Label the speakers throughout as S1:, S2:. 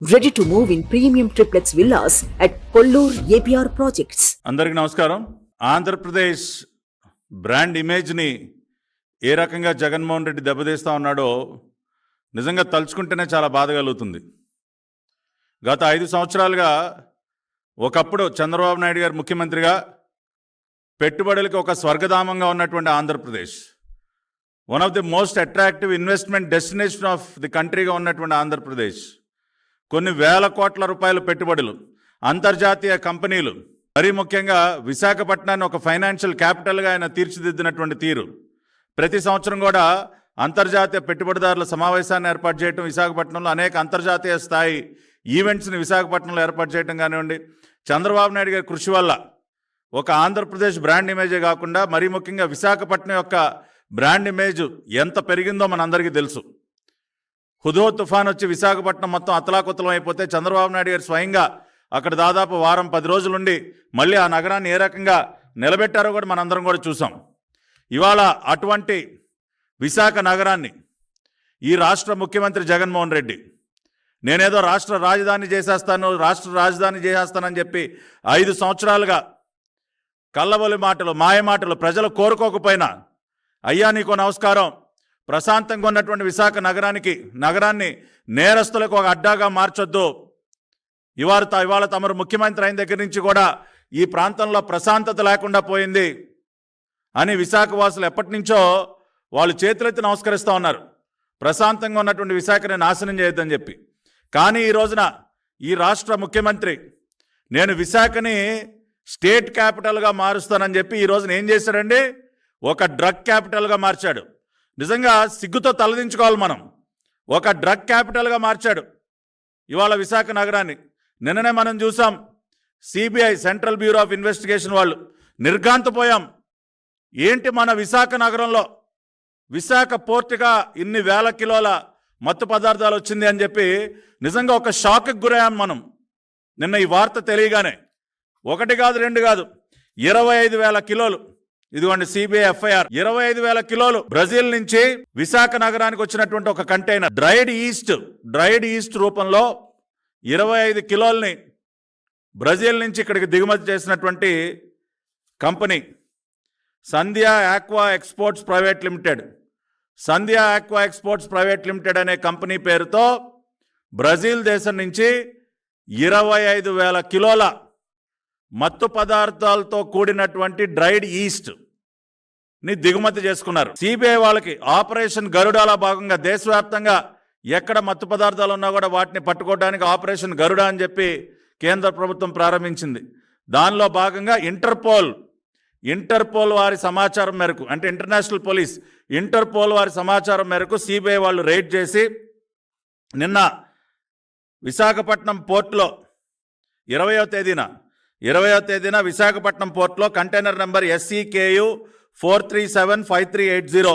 S1: Ready to move in premium triplex villas at Kollur APR projects.
S2: అందరికీ నమస్కారం. Andhra Pradesh brand ఇమేజ్ని ఏ రకంగా జగన్మోహన్ రెడ్డి దెబ్బతీస్తూ ఉన్నాడో నిజంగా తలుచుకుంటేనే చాలా బాధ కలుగుతుంది. గత 5 సంవత్సరాలుగా ఒకప్పుడు చంద్రబాబు నాయుడు గారు ముఖ్యమంత్రిగా పెట్టుబడులకు ఒక స్వర్గధామంగా ఉన్నటువంటి Andhra Pradesh, one of the most attractive investment destination of the కంట్రీగా ఉన్నటువంటి ఆంధ్రప్రదేశ్, కొన్ని వేల కోట్ల రూపాయల పెట్టుబడులు, అంతర్జాతీయ కంపెనీలు, మరీ ముఖ్యంగా విశాఖపట్నాన్ని ఒక ఫైనాన్షియల్ క్యాపిటల్గా ఆయన తీర్చిదిద్దినటువంటి తీరు, ప్రతి సంవత్సరం కూడా అంతర్జాతీయ పెట్టుబడిదారుల సమావేశాన్ని ఏర్పాటు చేయడం, విశాఖపట్నంలో అనేక అంతర్జాతీయ స్థాయి ఈవెంట్స్ని విశాఖపట్నంలో ఏర్పాటు చేయడం కానివ్వండి, చంద్రబాబు నాయుడు గారి కృషి వల్ల ఒక ఆంధ్రప్రదేశ్ బ్రాండ్ ఇమేజే కాకుండా మరీ ముఖ్యంగా విశాఖపట్నం యొక్క బ్రాండ్ ఇమేజ్ ఎంత పెరిగిందో మనందరికీ తెలుసు. హుదో తుఫాన్ వచ్చి విశాఖపట్నం మొత్తం అతలాకుతలం అయిపోతే చంద్రబాబు నాయుడు గారు స్వయంగా అక్కడ దాదాపు వారం 10 రోజులుండి మళ్ళీ ఆ నగరాన్ని ఏ రకంగా నిలబెట్టారో కూడా మనందరం కూడా చూసాం. ఇవాళ అటువంటి విశాఖ నగరాన్ని ఈ రాష్ట్ర ముఖ్యమంత్రి జగన్మోహన్ రెడ్డి నేనేదో రాష్ట్ర రాజధాని చేసేస్తానని చెప్పి 5 సంవత్సరాలుగా కల్లబొలి మాటలు, మాయ మాటలు, ప్రజలు కోరుకోకపోయినా అయ్యా నీకో నమస్కారం, ప్రశాంతంగా ఉన్నటువంటి విశాఖ నగరాన్ని నేరస్తులకు ఒక అడ్డాగా మార్చొద్దు, ఇవాళ తమరు ముఖ్యమంత్రి అయిన దగ్గర నుంచి కూడా ఈ ప్రాంతంలో ప్రశాంతత లేకుండా పోయింది అని విశాఖ వాసులు ఎప్పటి నుంచో వాళ్ళు చేతులెత్తి నమస్కరిస్తూ ఉన్నారు, ప్రశాంతంగా ఉన్నటువంటి విశాఖని నాశనం చేయొద్దని చెప్పి. కానీ ఈ రోజున ఈ రాష్ట్ర ముఖ్యమంత్రి నేను విశాఖని స్టేట్ క్యాపిటల్గా మారుస్తానని చెప్పి ఈ రోజున ఏం చేశాడండి, ఒక డ్రగ్ క్యాపిటల్గా మార్చాడు. నిజంగా సిగ్గుతో తలదించుకోవాలి మనం. ఒక డ్రగ్ క్యాపిటల్గా మార్చాడు ఇవాళ విశాఖ నగరాన్ని. నిన్ననే మనం చూసాం, CBI central bureau of investigation వాళ్ళు నిర్ఘాంతపోయాం. ఏంటి మన విశాఖ నగరంలో విశాఖ పోర్టుగా ఇన్ని వేల కిలోల మత్తు పదార్థాలు వచ్చింది అని చెప్పి నిజంగా ఒక షాక్కి గురయ్యాం మనం నిన్న ఈ వార్త తెలియగానే. 1 కాదు 2 కాదు, 25,000 కిలోలు. ఇదిగోండి సిబిఐ ఎఫ్ఐఆర్. 25,000 కిలోలు బ్రెజిల్ నుంచి విశాఖ నగరానికి వచ్చినటువంటి ఒక కంటైనర్ డ్రైడ్ ఈస్ట్ రూపంలో 25 కిలోల్ని బ్రెజిల్ నుంచి ఇక్కడికి దిగుమతి చేసినటువంటి కంపెనీ సంధ్యా ఆక్వా ఎక్స్పోర్ట్స్ ప్రైవేట్ లిమిటెడ్ అనే కంపెనీ పేరుతో బ్రెజిల్ దేశం నుంచి 25,000 కిలోల మత్తు పదార్థాలతో కూడినటువంటి డ్రైడ్ ఈస్ట్ని దిగుమతి చేసుకున్నారు. సిబిఐ వాళ్ళకి ఆపరేషన్ గరుడాల భాగంగా దేశవ్యాప్తంగా ఎక్కడ మత్తు పదార్థాలు ఉన్నా కూడా వాటిని పట్టుకోవడానికి ఆపరేషన్ గరుడ అని చెప్పి కేంద్ర ప్రభుత్వం ప్రారంభించింది. దానిలో భాగంగా ఇంటర్పోల్ వారి సమాచారం మేరకు, అంటే ఇంటర్నేషనల్ పోలీస్ ఇంటర్పోల్ వారి సమాచారం మేరకు సిబిఐ వాళ్ళు రైడ్ చేసి నిన్న విశాఖపట్నం పోర్టులో 20వ తేదీన విశాఖపట్నం పోర్టులో కంటైనర్ నెంబర్ SCKU 4375380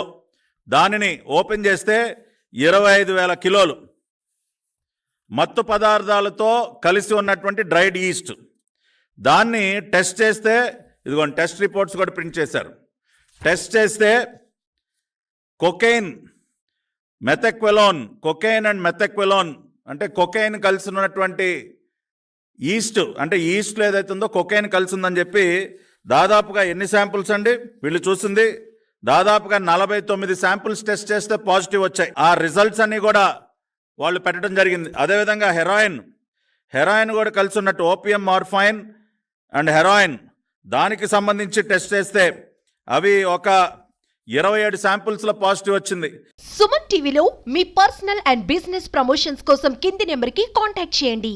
S2: దానిని ఓపెన్ చేస్తే 25,000 కిలోలు మత్తు పదార్థాలతో కలిసి ఉన్నటువంటి డ్రైడ్ ఈస్ట్. దాన్ని టెస్ట్ చేస్తే, ఇదిగోండి టెస్ట్ రిపోర్ట్స్ కూడా ప్రింట్ చేశారు. టెస్ట్ చేస్తే కొకైన్ అండ్ మెథెక్వెలోన్ అంటే కొకైన్ కలిసి ఉన్నటువంటి ఈస్ట్, అంటే ఈస్ట్లో ఏదైతే ఉందో కొకైన్ కలిసి ఉందని చెప్పి దాదాపుగా ఎన్ని శాంపుల్స్ అండి వీళ్ళు చూసింది, దాదాపుగా 49 శాంపుల్స్ టెస్ట్ చేస్తే పాజిటివ్ వచ్చాయి. ఆ రిజల్ట్స్ అన్నీ కూడా వాళ్ళు పెట్టడం జరిగింది. అదేవిధంగా హెరాయిన్ కూడా కలిసి ఉన్నట్టు ఓపియం, మార్ఫైన్ అండ్ హెరాయిన్, దానికి సంబంధించి టెస్ట్ చేస్తే అవి ఒక 27 శాంపుల్స్లో పాజిటివ్ వచ్చింది.
S3: సుమన్ టీవీలో మీ పర్సనల్ అండ్ బిజినెస్ ప్రమోషన్స్ కోసం కింది నెంబర్కి కాంటాక్ట్ చేయండి.